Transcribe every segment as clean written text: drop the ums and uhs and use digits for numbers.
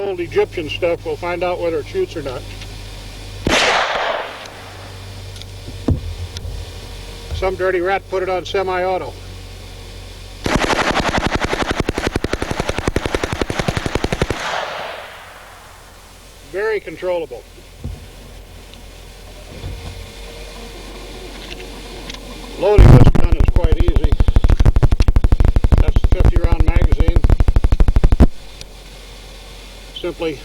Old Egyptian stuff, we'll find out whether it shoots or not. Some dirty rat put it on semi-auto. Very controllable. Loading this gun is quite easy. That's the 50-round magazine. Simply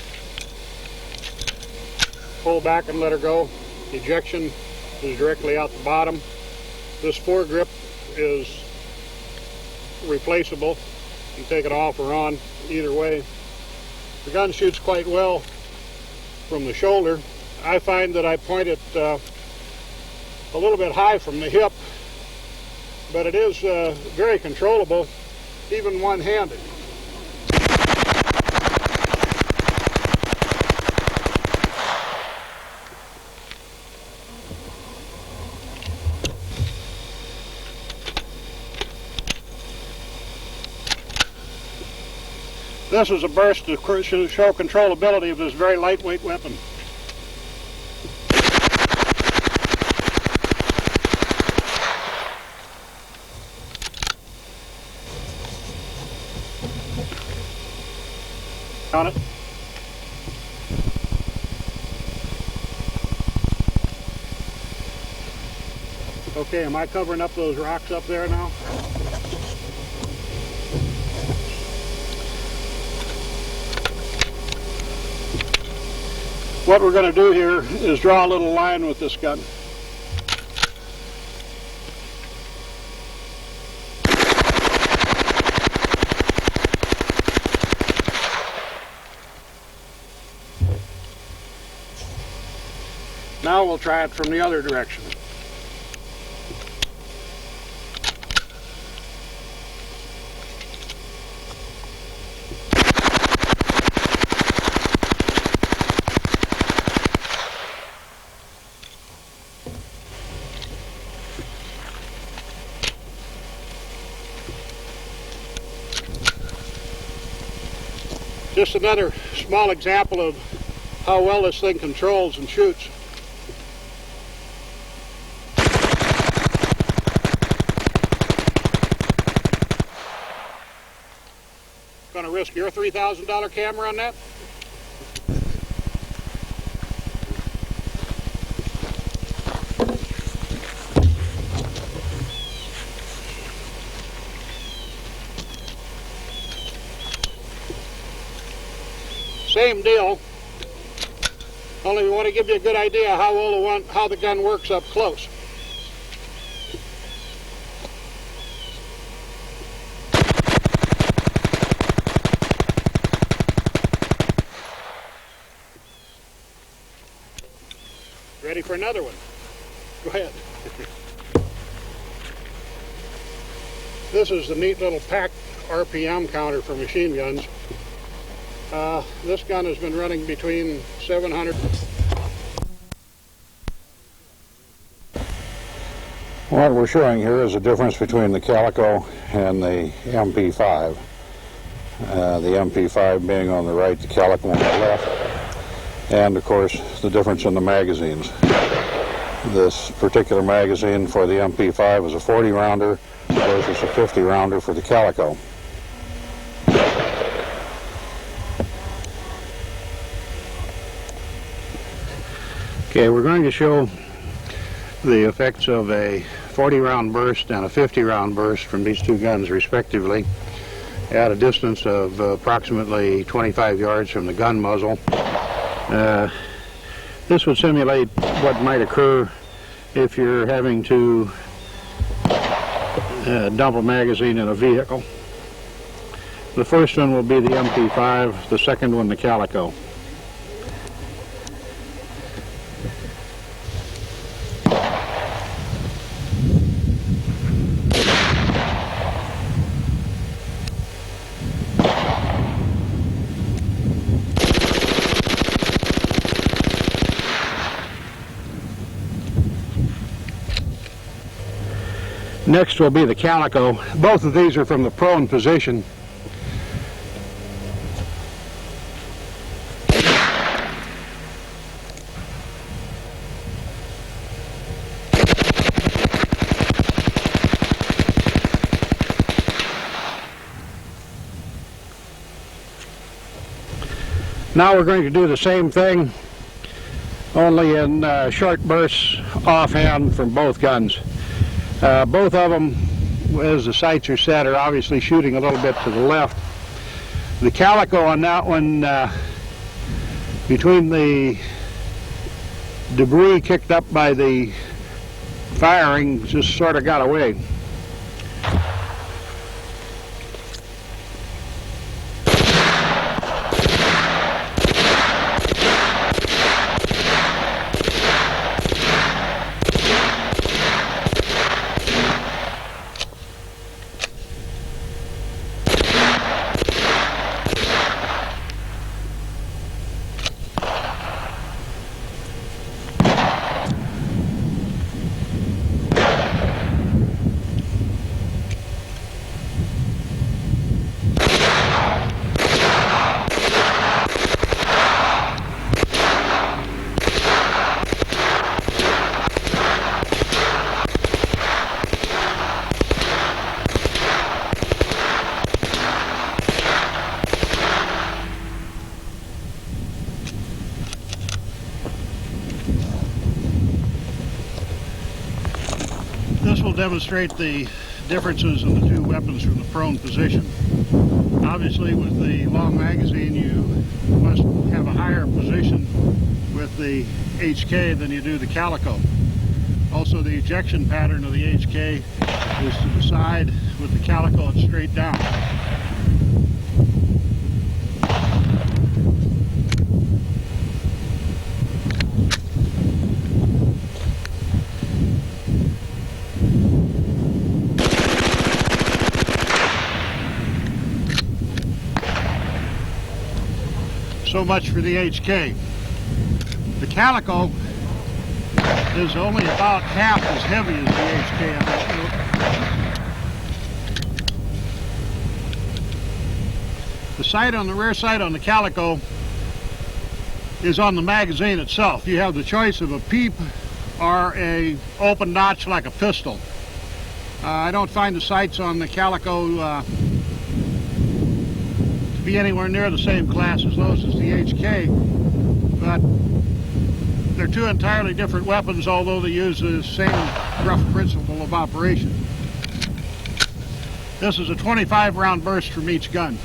pull back and let her go. Ejection is directly out the bottom. This foregrip is replaceable. You can take it off or on either way. The gun shoots quite well from the shoulder. I find that I point it a little bit high from the hip, but it is very controllable, even one-handed. This is a burst to show controllability of this very lightweight weapon. On it. Okay, am I covering up those rocks up there now? What we're going to do here is draw a little line with this gun. Now we'll try it from the other direction. Just another small example of how well this thing controls and shoots. Going to risk your $3,000 camera on that? Same deal, only we want to give you a good idea how the gun works up close. Ready for another one? Go ahead. This is the neat little pack RPM counter for machine guns. This gun has been running between 700. What we're showing here is the difference between the Calico and the MP5. The MP5 being on the right, the Calico on the left, and of course the difference in the magazines. This particular magazine for the MP5 is a 40 rounder versus a 50 rounder for the Calico. Okay, we're going to show the effects of a 40 round burst and a 50 round burst from these two guns respectively at a distance of approximately 25 yards from the gun muzzle. This would simulate what might occur if you're having to dump a magazine in a vehicle. The first one will be the MP5, the second one the Calico. Next will be the Calico. Both of these are from the prone position. Now we're going to do the same thing, only in short bursts offhand from both guns. Both of them, as the sights are set, are obviously shooting a little bit to the left. The calico on that one, between the debris kicked up by the firing, just sort of got away. This will demonstrate the differences in the two weapons from the prone position. Obviously, with the long magazine, you must have a higher position with the HK than you do the calico. Also, the ejection pattern of the HK is to the side. With the calico, it's straight down. So much for the HK. The calico is only about half as heavy as the HK on that. The sight on the rear sight on the calico is on the magazine itself. You have the choice of a peep or a open notch like a pistol. I don't find the sights on the calico be anywhere near the same class as those as the HK, but they're two entirely different weapons, although they use the same rough principle of operation. This is a 25 round burst from each gun.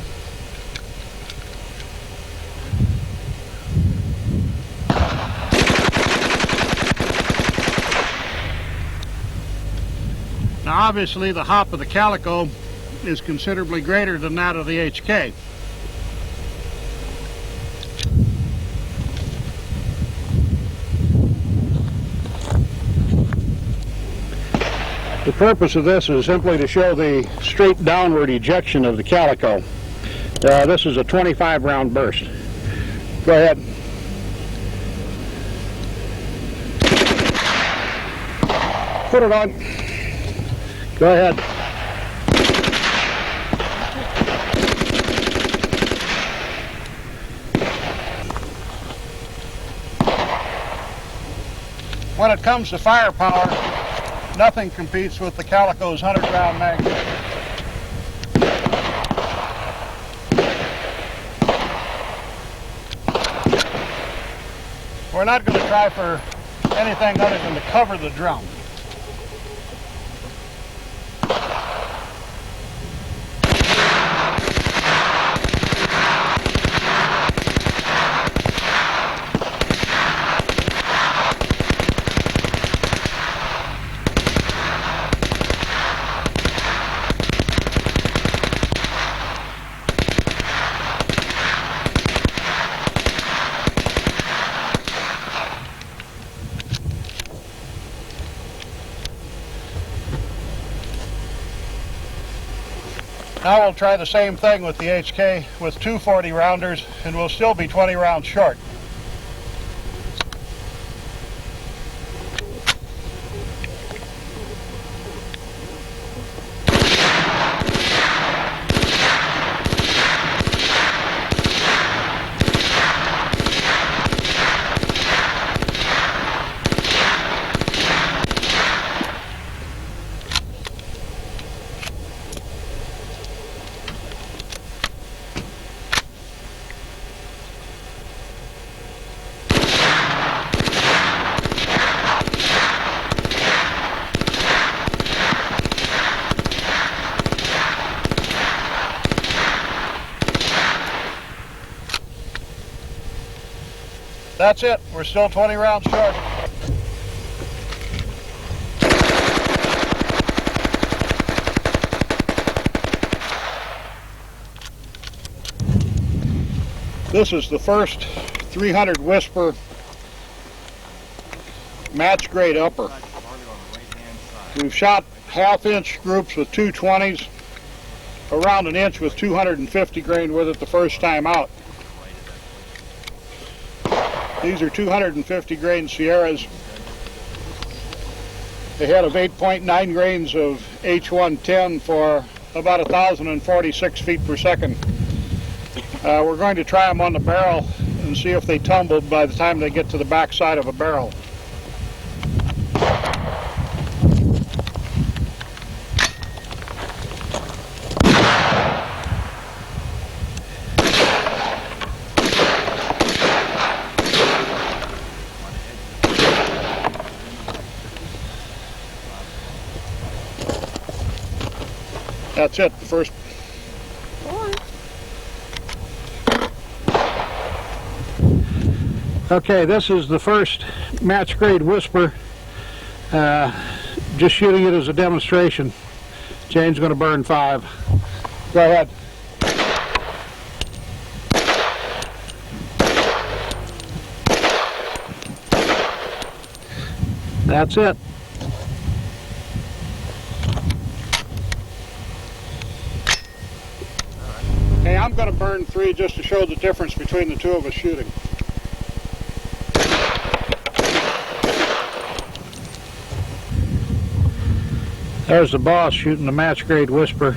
Now obviously the hop of the calico is considerably greater than that of the HK. The purpose of this is simply to show the straight downward ejection of the calico. This is a 25 round burst. Go ahead. Put it on. Go ahead. When it comes to firepower, nothing competes with the calico's 100-round magazine. We're not going to try for anything other than to cover the drum. Now we'll try the same thing with the HK with two 40 rounders, and we'll still be 20 rounds short. That's it. We're still 20 rounds short. This is the first 300 Whisper match grade upper. We've shot half-inch groups with 220s, around an inch with 250 grain with it the first time out. These are 250 grain Sierras. They had of 8.9 grains of H110 for about 1,046 feet per second. We're going to try them on the barrel and see if they tumble by the time they get to the back side of a barrel. That's it, the first. Okay, this is the first match grade Whisper. Just shooting it as a demonstration. Jane's going to burn 5. Go ahead. That's it. Hey, I'm going to burn 3 just to show the difference between the two of us shooting. There's the boss shooting the match grade Whisper.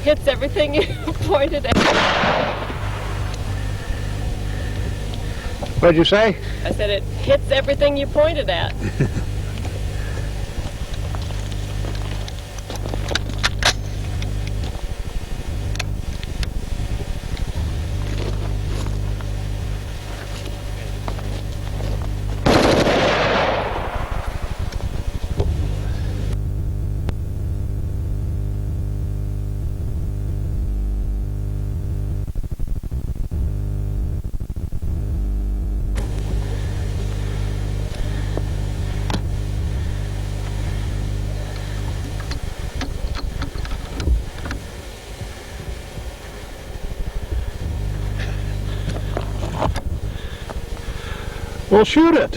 Hits everything you pointed at. What'd you say? I said it hits everything you pointed at. Well, shoot it.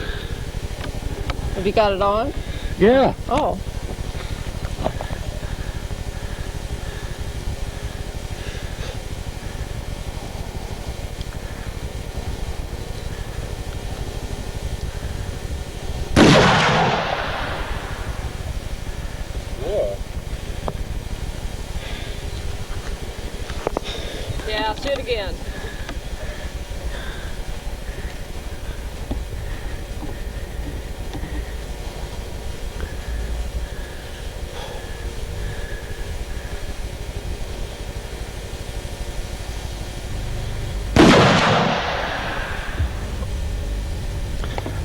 Have you got it on? Yeah. Oh. Yeah, shoot again.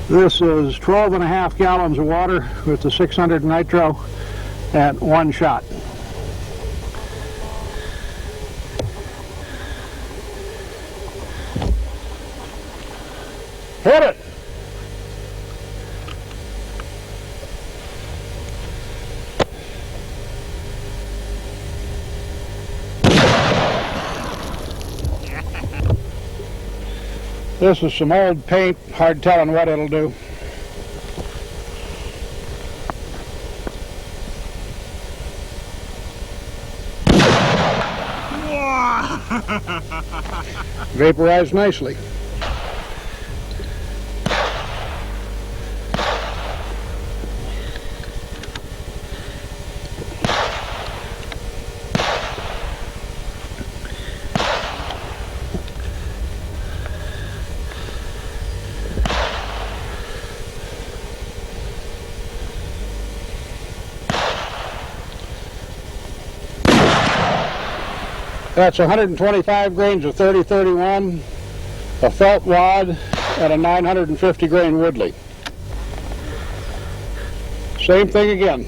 This is 12.5 gallons of water with the 600 nitro at 1 shot. Hit it! This is some old paint, hard telling what it'll do. Vaporized nicely. That's 125 grains of 30-31, a felt wad, and a 950 grain Woodley. Same thing again.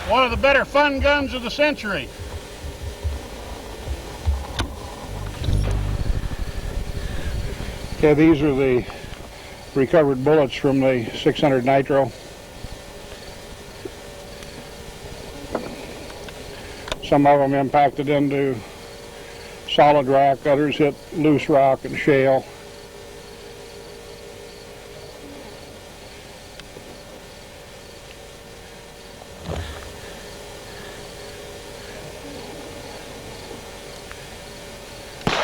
One of the better fun guns of the century. Okay, these are the recovered bullets from the 600 Nitro. Some of them impacted into solid rock, others hit loose rock and shale.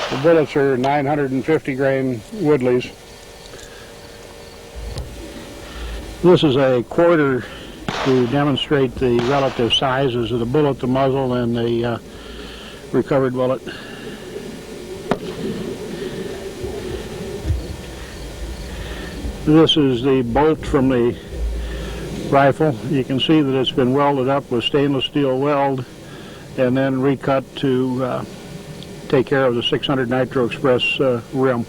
The bullets are 950 grain Woodleys. This is a quarter to demonstrate the relative sizes of the bullet, the muzzle, and the recovered bullet. This is the bolt from the rifle. You can see that it's been welded up with stainless steel weld and then recut to take care of the 600 Nitro Express rim.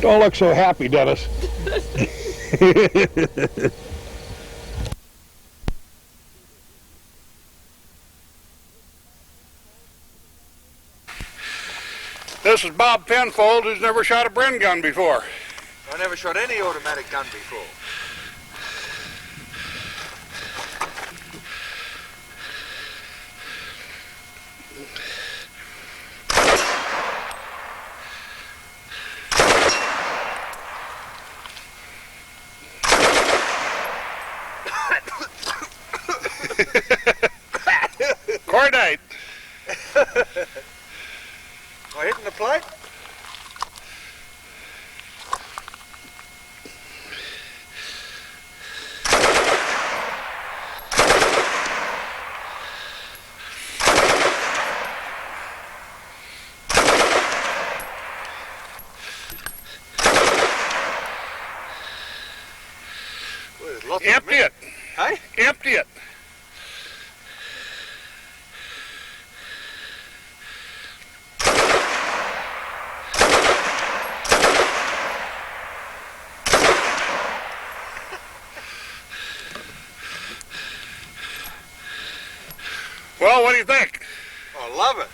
Don't look so happy, Dennis. This is Bob Penfold, who's never shot a Bren gun before. I never shot any automatic gun before. Cordite. Am I hitting the plate? Empty it. Hey? Empty it. Well, what do you think? I love it.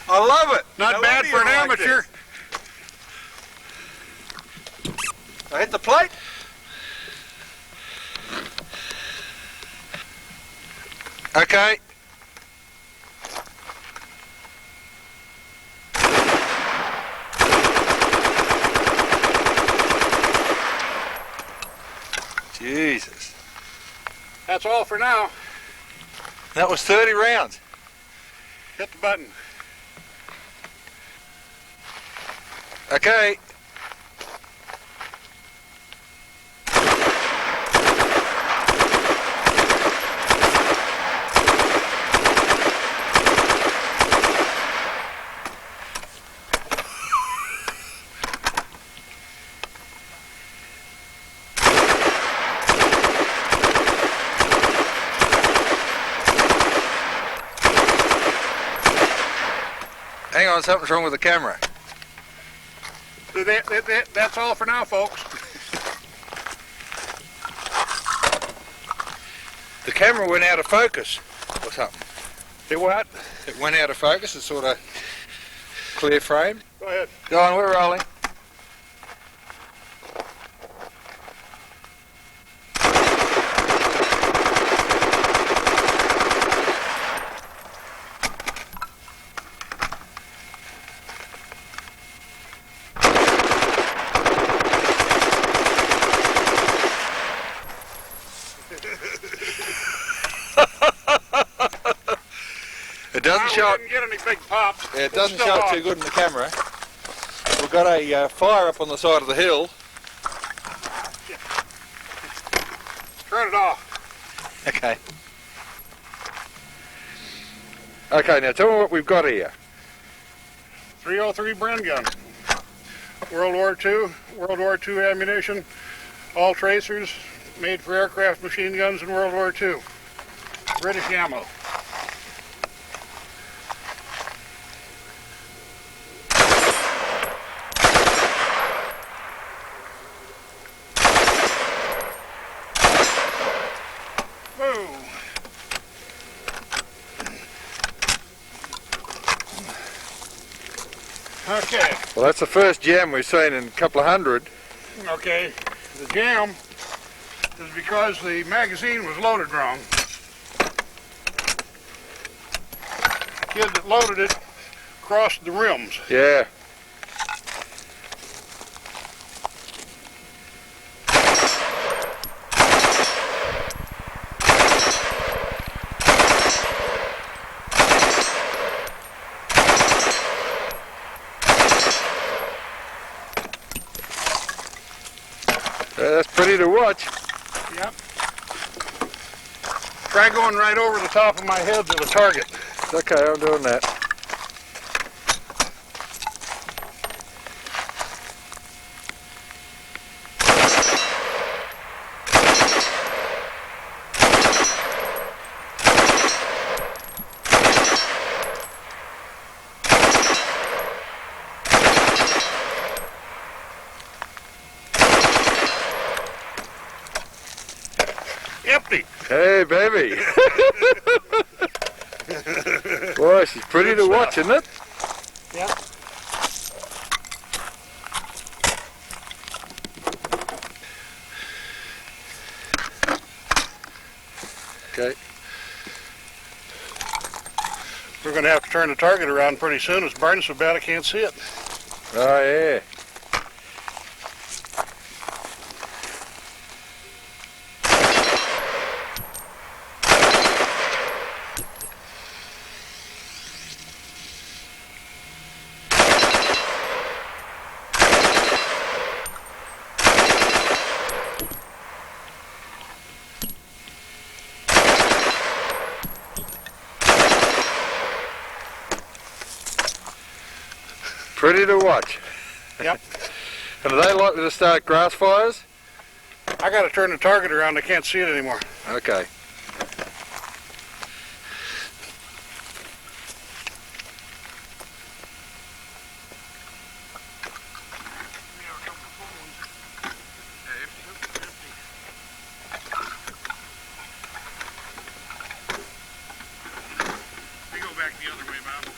I love it. Not No bad wonder for you an like amateur. this. I hit the plate. Okay. Jesus. That's all for now. That was 30 rounds. Hit the button. Okay. Hang on, something's wrong with the camera. That's all for now, folks. The camera went out of focus or something. Say what? It went out of focus, it's sort of clear frame. Go ahead. Go on, we're rolling. It doesn't show. We didn't get any big pops. Yeah, it doesn't It's show still it on. too good in the camera. We've got a fire up on the side of the hill. Turn it off. Okay. Okay, now tell me what we've got here. 303 Bren gun. World War II, World War II ammunition, all tracers, made for aircraft machine guns in World War II. British ammo. Whoa. Okay. Well, that's the first jam we've seen in a couple of hundred. Okay, the jam is because the magazine was loaded wrong. The kid that loaded it crossed the rims. Yeah. That's pretty to watch. Yep. Try going right over the top of my head to the target. Okay, I'm doing that. Empty. Hey, baby. Boy, she's pretty to watch, isn't it? Yep. Okay. We're going to have to turn the target around pretty soon. It's burning so bad I can't see it. Oh, yeah. Pretty to watch. Yep. And are they likely to start grass fires? I got to turn the target around. I can't see it anymore. Okay. They go back the other way, Bob.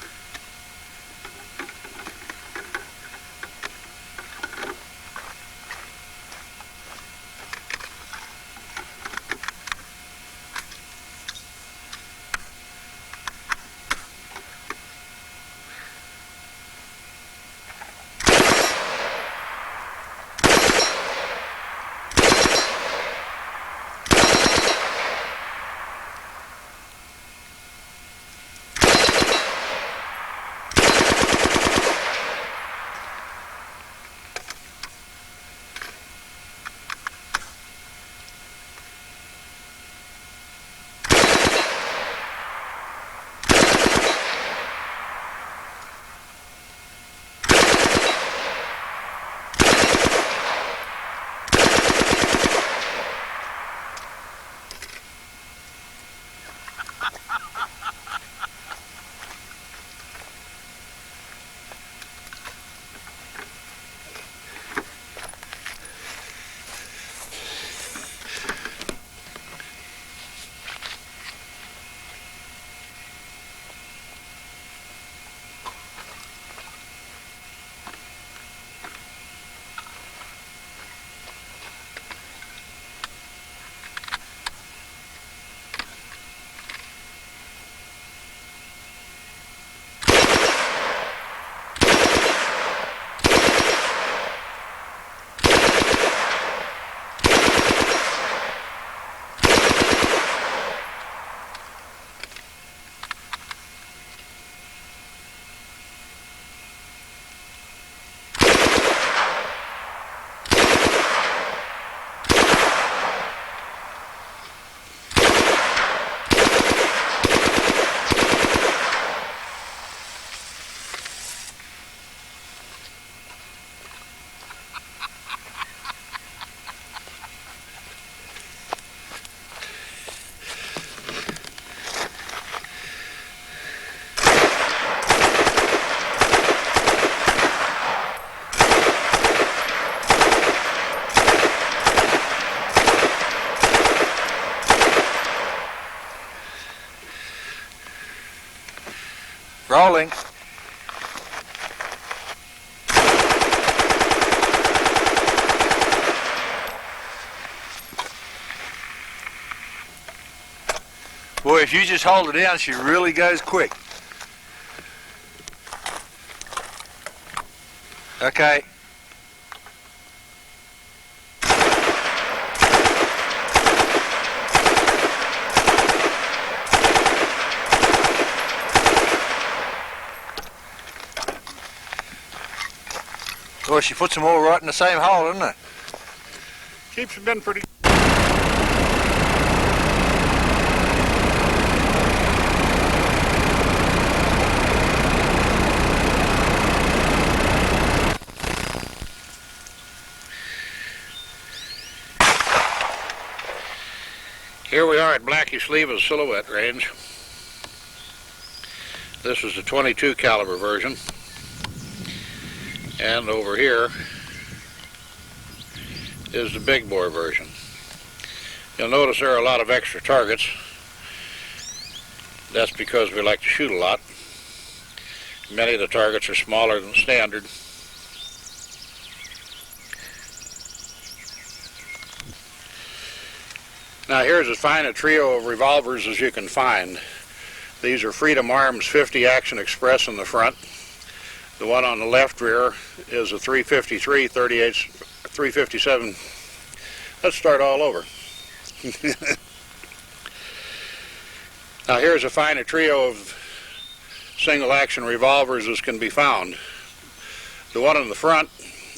Rolling. Boy, if you just hold her down, she really goes quick. Okay. Boy, she puts them all right in the same hole, doesn't it? Keeps been pretty. Here we are at Blackie's Leva's silhouette range. This is the 22 caliber version. And over here is the big bore version. You'll notice there are a lot of extra targets. That's because we like to shoot a lot. Many of the targets are smaller than standard. Now here's as fine a trio of revolvers as you can find. These are Freedom Arms 50 Action Express in the front. The one on the left rear is a 353 357. Let's start all over. Now here's as fine a trio of single action revolvers as can be found. The one in the front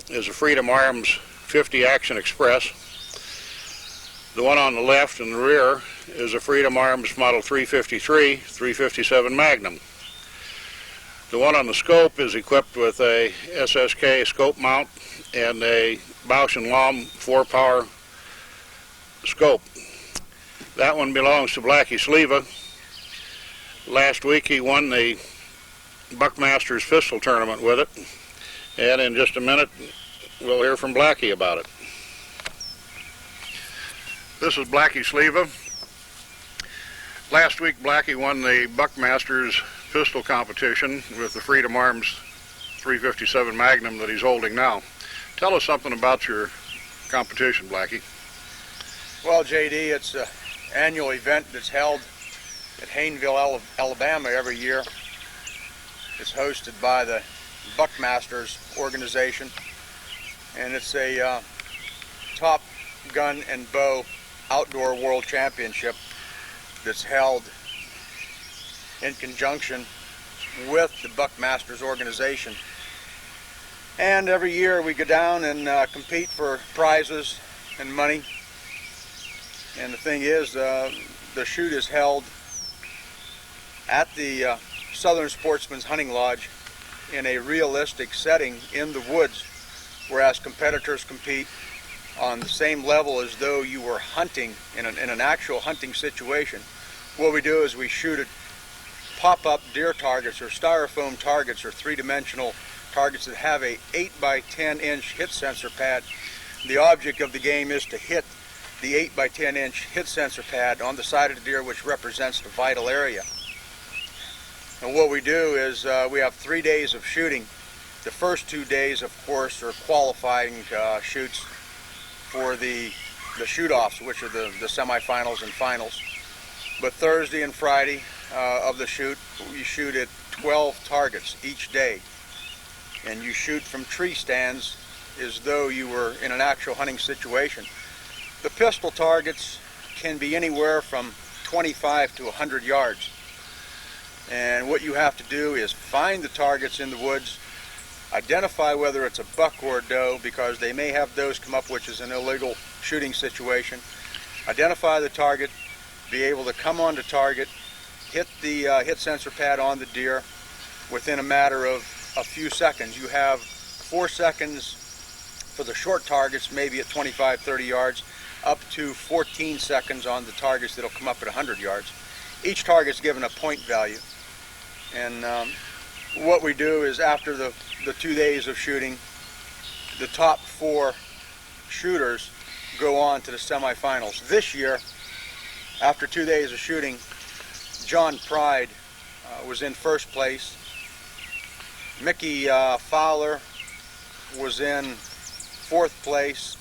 is a Freedom Arms 50 Action Express. The one on the left and the rear is a Freedom Arms Model 353 357 Magnum. The one on the scope is equipped with a SSK scope mount and a Bausch & Lomb 4-power scope. That one belongs to Blackie Sleva. Last week he won the Buckmasters pistol tournament with it, and in just a minute we'll hear from Blackie about it. This is Blackie Sleva. Last week Blackie won the Buckmasters pistol competition with the Freedom Arms 357 Magnum that he's holding now. Tell us something about your competition, Blackie. Well, JD, it's an annual event that's held at Hayneville, Alabama every year. It's hosted by the Buckmasters organization, and it's a top gun and bow outdoor world championship that's held in conjunction with the Buckmasters organization. And every year we go down and compete for prizes and money. And the thing is, the shoot is held at the Southern Sportsman's Hunting Lodge in a realistic setting in the woods, whereas competitors compete on the same level as though you were hunting in an actual hunting situation. What we do is we shoot at pop-up deer targets or styrofoam targets or three-dimensional targets that have a 8 by 10 inch hit sensor pad. The object of the game is to hit the 8 by 10 inch hit sensor pad on the side of the deer, which represents the vital area. And what we do is we have 3 days of shooting. The first 2 days, of course, are qualifying shoots for the shoot-offs, which are the semifinals and finals. But Thursday and Friday of the shoot, you shoot at 12 targets each day. And you shoot from tree stands as though you were in an actual hunting situation. The pistol targets can be anywhere from 25 to 100 yards. And what you have to do is find the targets in the woods, identify whether it's a buck or a doe, because they may have does come up, which is an illegal shooting situation. Identify the target, be able to come onto target, hit the hit sensor pad on the deer within a matter of a few seconds. You have 4 seconds for the short targets, maybe at 25, 30 yards, up to 14 seconds on the targets that'll come up at 100 yards. Each target's given a point value. And what we do is after the 2 days of shooting, the top 4 shooters go on to the semifinals. This year, after 2 days of shooting, John Pride was in first place. Mickey Fowler was in 4th place.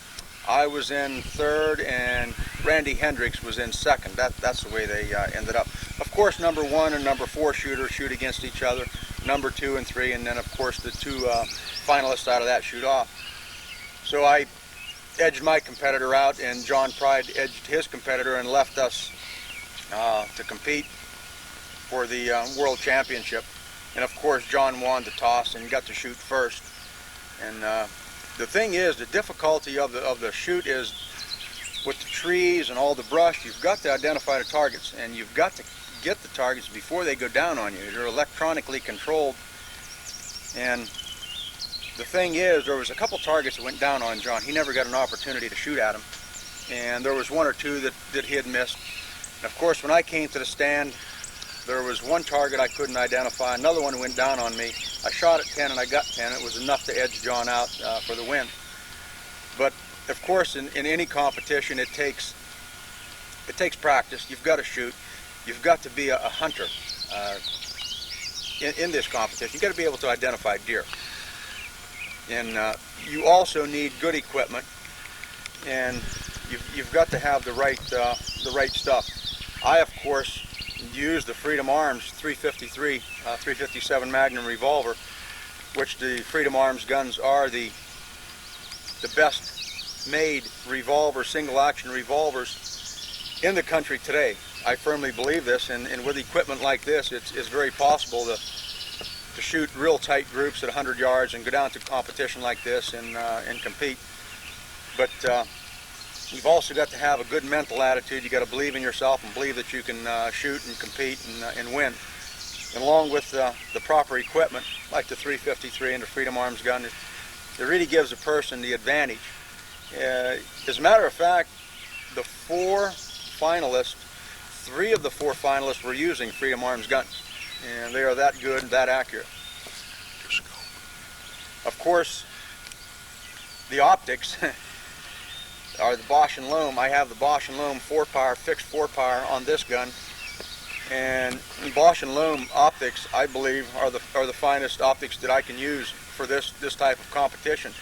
I was in 3rd, and Randy Hendricks was in 2nd. That's the way they ended up. Of course, number 1 and number 4 shooters shoot against each other. Number 2 and 3, and then of course the 2 finalists out of that shoot off. So I edged my competitor out, and John Pride edged his competitor and left us to compete for the World Championship. And of course John won the toss and got to shoot first. And the thing is, the difficulty of the shoot is with the trees and all the brush, you've got to identify the targets, and you've got to get the targets before they go down on you. They're electronically controlled. And the thing is, there was a couple targets that went down on John. He never got an opportunity to shoot at them. And there was 1 or 2 that he had missed. And of course, when I came to the stand, there was 1 target I couldn't identify. Another one went down on me. I shot at 10 and I got 10. It was enough to edge John out for the win. But of course, in any competition, it takes practice. You've got to shoot. You've got to be a hunter in this competition. You've got to be able to identify deer. And you also need good equipment, and you've got to have the right stuff. I, of course, use the Freedom Arms 353, 357 Magnum revolver, which the Freedom Arms guns are the best made revolver, single action revolvers in the country today. I firmly believe this, and with equipment like this, it's very possible to shoot real tight groups at 100 yards and go down to competition like this and compete. But you've also got to have a good mental attitude. You've got to believe in yourself and believe that you can shoot and compete and win. And along with the proper equipment, like the 353 and the Freedom Arms gun. It really gives a person the advantage. As a matter of fact, the 4 finalists, 3 of the 4 finalists were using Freedom Arms guns, and they are that good and that accurate. Of course, the optics are the Bosch & Lohm. I have the Bosch & Lohm 4-power, fixed 4-power on this gun, and Bosch & Lohm optics, I believe, are the finest optics that I can use for this type of competition.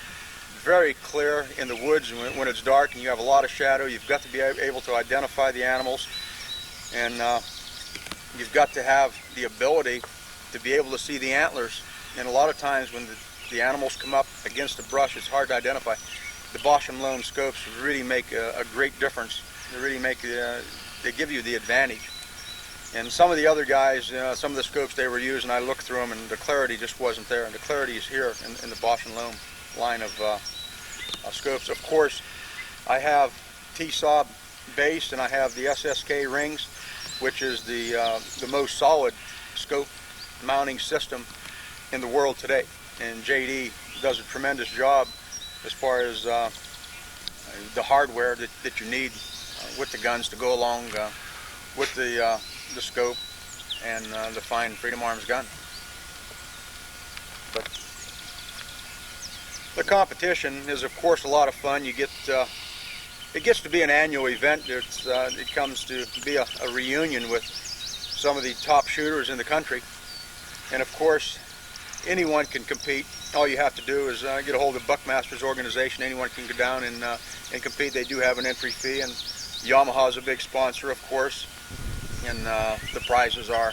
Very clear in the woods when it's dark and you have a lot of shadow. You've got to be able to identify the animals, and you've got to have the ability to be able to see the antlers. And a lot of times when the animals come up against the brush, it's hard to identify. The Bosch & Lohm scopes really make a great difference. They really make they give you the advantage. And some of the other guys, some of the scopes they were using, I looked through them and the clarity just wasn't there. And the clarity is here in the Bosch & Lohm line of scopes. Of course, I have T-Saw base and I have the SSK rings, which is the most solid scope mounting system in the world today. And JD does a tremendous job as far as the hardware that you need with the guns to go along with the scope and the fine Freedom Arms gun. But the competition is, of course, a lot of fun. You get it gets to be an annual event. It comes to be a reunion with some of the top shooters in the country, and of course, anyone can compete. All you have to do is get a hold of the Buckmasters organization. Anyone can go down and compete. They do have an entry fee, and Yamaha's a big sponsor, of course. And the prizes are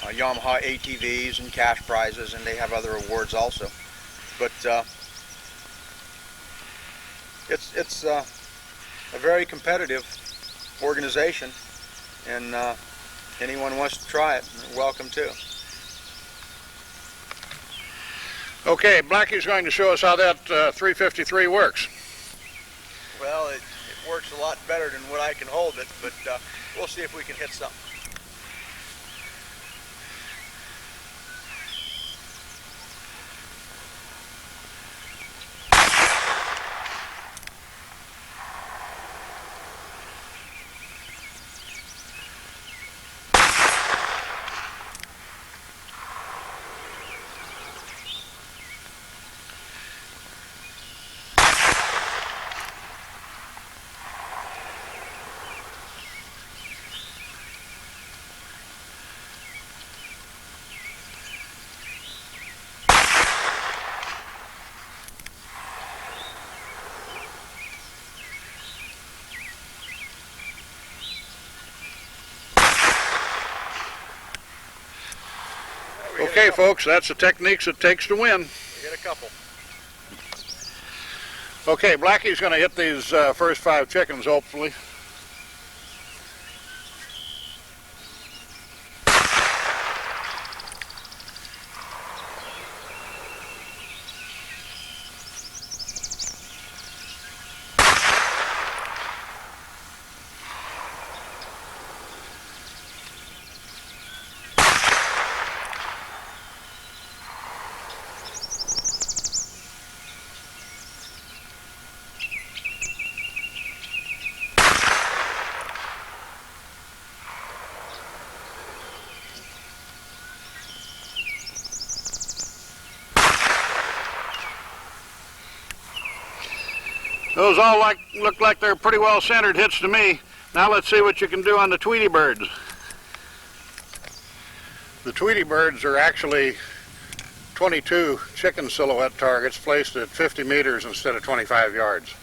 Yamaha ATVs and cash prizes, and they have other awards also. But it's a very competitive organization, and anyone wants to try it, welcome to. Okay, Blackie's going to show us how that 353 works. Well, it works a lot better than what I can hold it, but we'll see if we can hit something. Okay, folks, that's the techniques it takes to win. We hit a couple. Okay, Blackie's going to hit these first 5 chickens, hopefully. Those all look like they're pretty well centered hits to me. Now let's see what you can do on the Tweety birds. The Tweety birds are actually 22 chicken silhouette targets placed at 50 meters instead of 25 yards.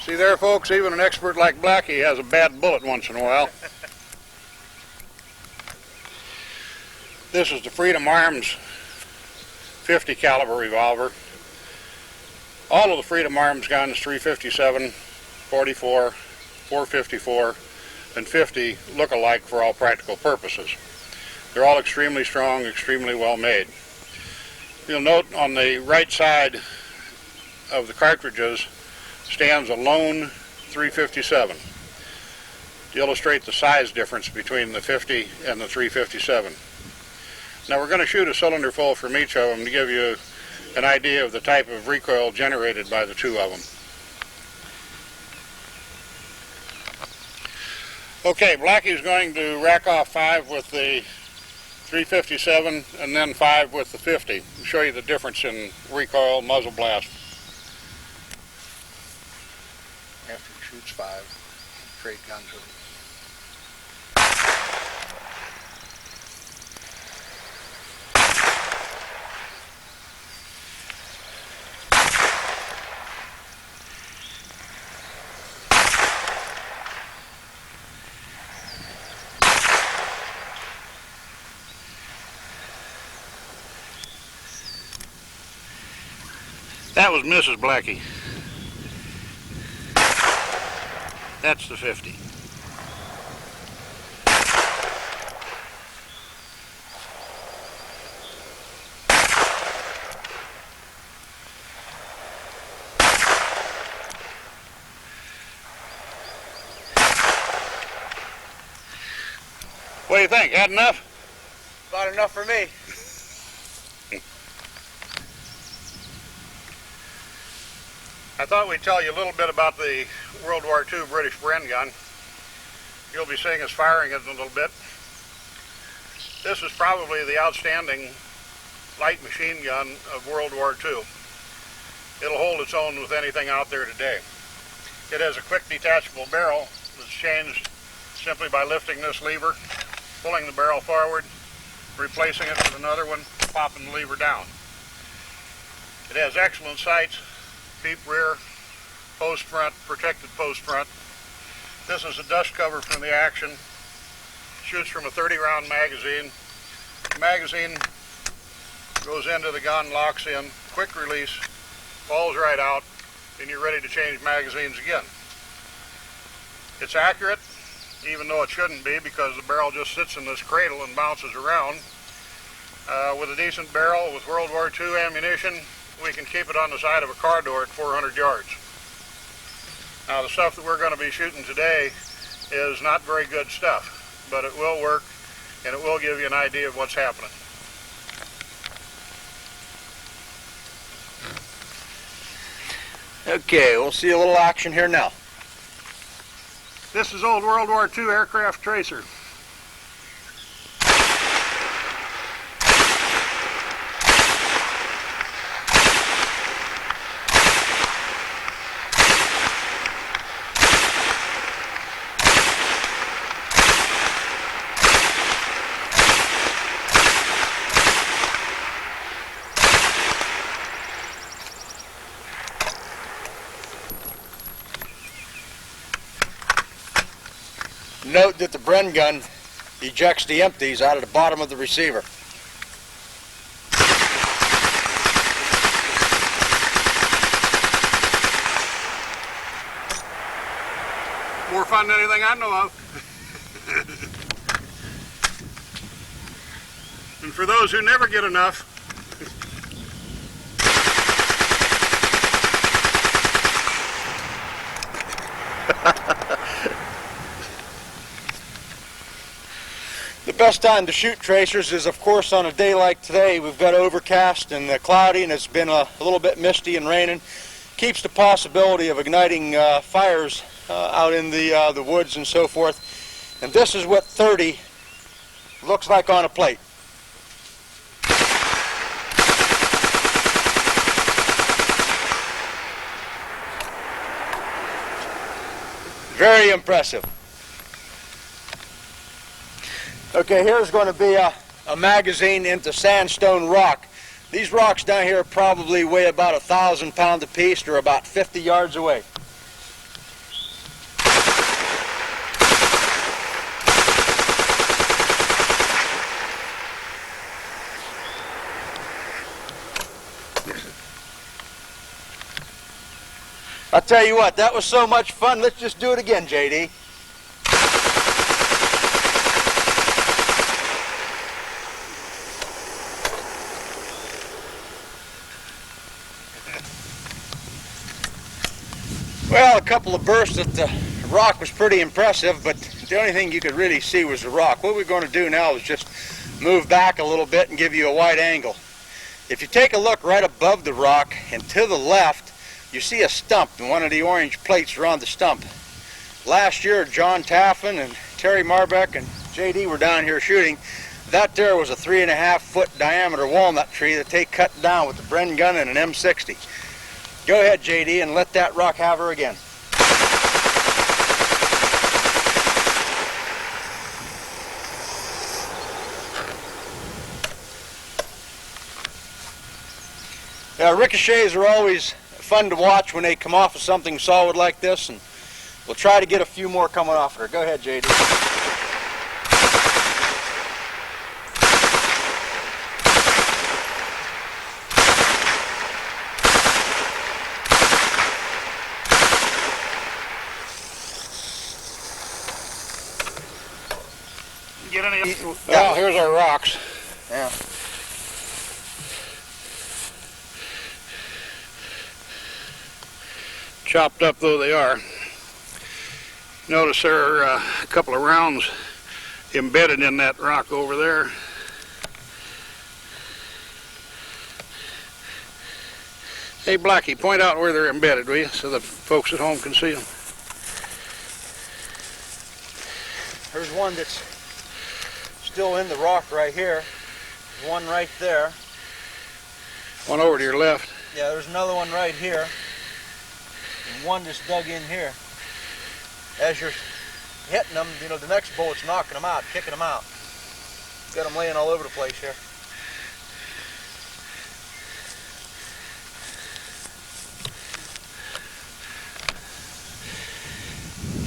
See there, folks, even an expert like Blackie has a bad bullet once in a while. This is the Freedom Arms 50 caliber revolver. All of the Freedom Arms guns, 357, 44, 454, and 50, look alike for all practical purposes. They're all extremely strong, extremely well made. You'll note on the right side of the cartridges stands a lone 357 to illustrate the size difference between the 50 and the 357. Now we're going to shoot a cylinder full from each of them to give you an idea of the type of recoil generated by the two of them. Okay, Blackie's going to rack off 5 with the 357 and then 5 with the 50 to show you the difference in recoil, muzzle blast. After he shoots 5, trade guns with him. That was Mrs. Blackie. That's the 50. What do you think? Had enough? About enough for me. I thought we'd tell you a little bit about the World War II British Bren gun. You'll be seeing us firing it in a little bit. This is probably the outstanding light machine gun of World War II. It'll hold its own with anything out there today. It has a quick detachable barrel that's changed simply by lifting this lever, pulling the barrel forward, replacing it with another one, popping the lever down. It has excellent sights, deep rear, post front, protected post front. This is a dust cover from the action. Shoots from a 30-round magazine. The magazine goes into the gun, locks in, quick release, falls right out, and you're ready to change magazines again. It's accurate, even though it shouldn't be, because the barrel just sits in this cradle and bounces around. With a decent barrel with World War II ammunition, we can keep it on the side of a car door at 400 yards. Now the stuff that we're going to be shooting today is not very good stuff, but it will work and it will give you an idea of what's happening. Okay, we'll see a little action here now. This is old World War II aircraft tracer. Note that the Bren gun ejects the empties out of the bottom of the receiver. More fun than anything I know of. And for those who never get enough, The best time to shoot tracers is, of course, on a day like today. We've got overcast and cloudy, and it's been a little bit misty and raining. Keeps the possibility of igniting fires out in the woods and so forth. And this is what 30 looks like on a plate. Very impressive. Okay, here's going to be a magazine into sandstone rock. These rocks down here probably weigh about 1,000 pounds apiece. They're about 50 yards away. I'll tell you what, that was so much fun. Let's just do it again, JD. Well, a couple of bursts at the rock was pretty impressive, but the only thing you could really see was the rock. What we're going to do now is just move back a little bit and give you a wide angle. If you take a look right above the rock and to the left, you see a stump, and one of the orange plates are on the stump. Last year, John Taffin and Terry Marbeck and JD were down here shooting. That there was a 3.5-foot diameter walnut tree that they cut down with a Bren gun and an M60. Go ahead, JD, and let that rock have her again. Ricochets are always fun to watch when they come off of something solid like this, and we'll try to get a few more coming off her. Go ahead, JD. Get any? Well, here's our rocks. Yeah. Chopped up though they are. Notice there are a couple of rounds embedded in that rock over there. Hey Blackie, point out where they're embedded, will you, so the folks at home can see them. There's one that's still in the rock right here. There's one right there. One over to your left. Yeah, there's another one right here. And one just dug in here. As you're hitting them, you know, the next bullet's knocking them out, kicking them out. Got them laying all over the place here.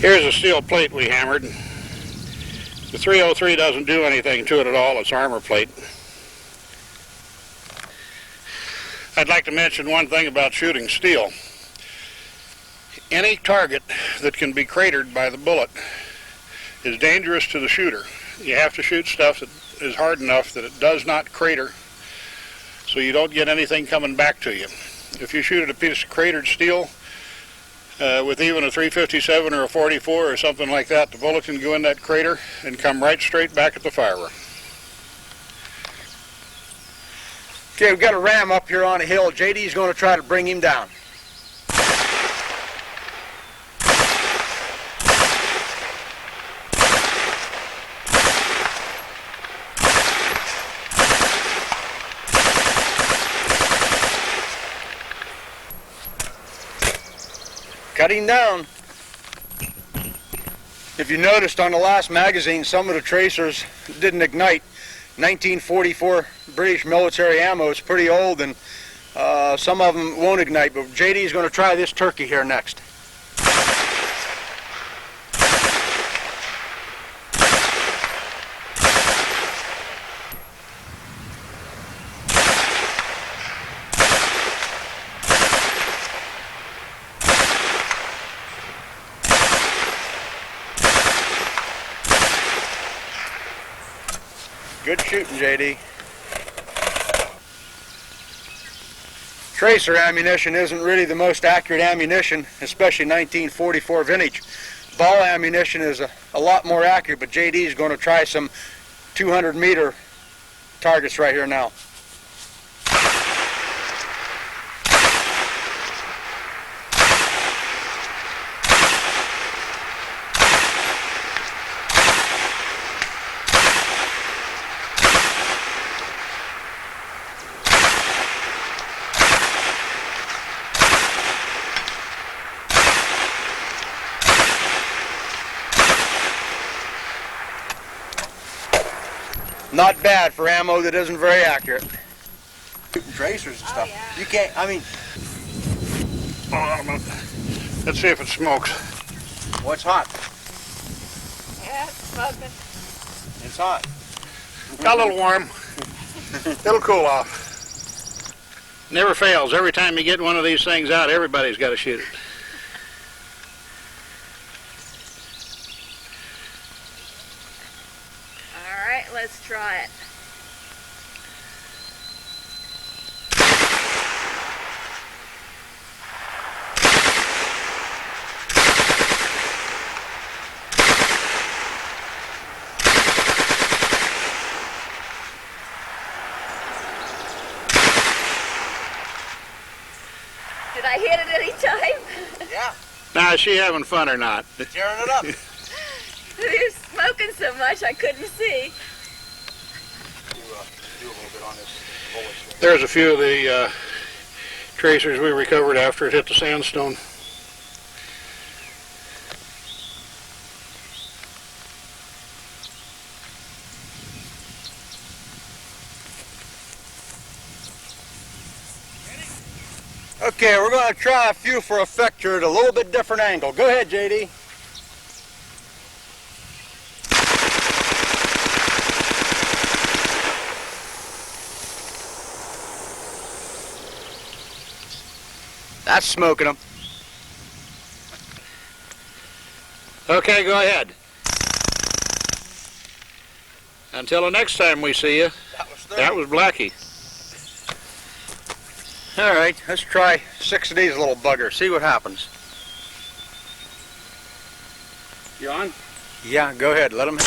Here's a steel plate we hammered. The 303 doesn't do anything to it at all. It's armor plate. I'd like to mention one thing about shooting steel. Any target that can be cratered by the bullet is dangerous to the shooter. You have to shoot stuff that is hard enough that it does not crater, so you don't get anything coming back to you. If you shoot at a piece of cratered steel with even a 357 or a 44 or something like that, the bullet can go in that crater and come right straight back at the firer. Okay, we've got a ram up here on a hill. JD's going to try to bring him down. Cut him down. If you noticed on the last magazine, some of the tracers didn't ignite. 1944 British military ammo is pretty old, and some of them won't ignite, but JD is going to try this turkey here next. Good shooting, JD. Tracer ammunition isn't really the most accurate ammunition, especially 1944 vintage. Ball ammunition is a lot more accurate, but JD is going to try some 200-meter targets right here now. Not bad for ammo that isn't very accurate. Shooting tracers and stuff. Yeah. You can't, I mean... Hold on a minute. Let's see if it smokes. Well, it's hot. Yeah, it's smoking. It's hot. Got a little warm. It'll cool off. Never fails. Every time you get one of these things out, everybody's got to shoot it. let's try it. Did I hit it any time? Yeah, Now, is she having fun or not? tearing it up. He was smoking so much I couldn't see. Do a little bit on this bullet. There's a few of the tracers we recovered after it hit the sandstone. Okay, we're going to try a few for effect here at a little bit different angle. Go ahead, JD. That's smoking them. Okay, go ahead. Until the next time we see you, that was Blackie. All right, let's try 6 of these little buggers. See what happens. You on? Yeah, go ahead. Let them.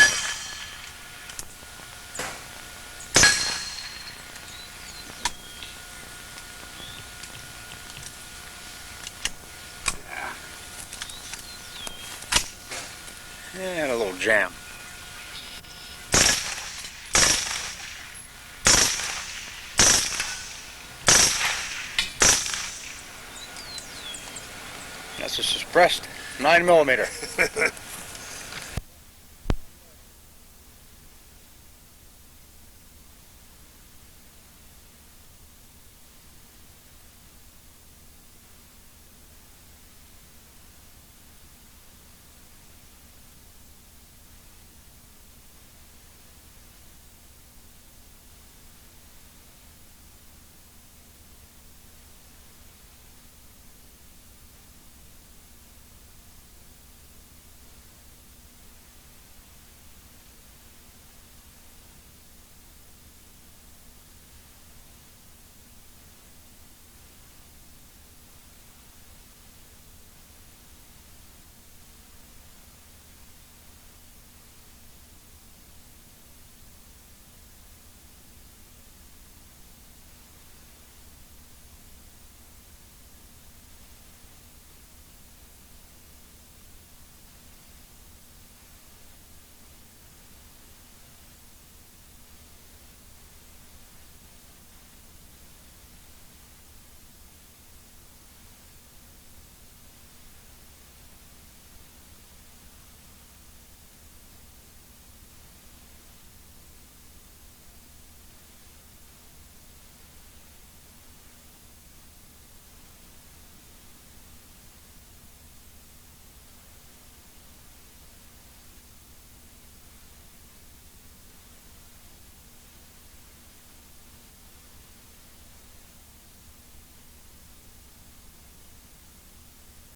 And a little jam. That's a suppressed 9mm.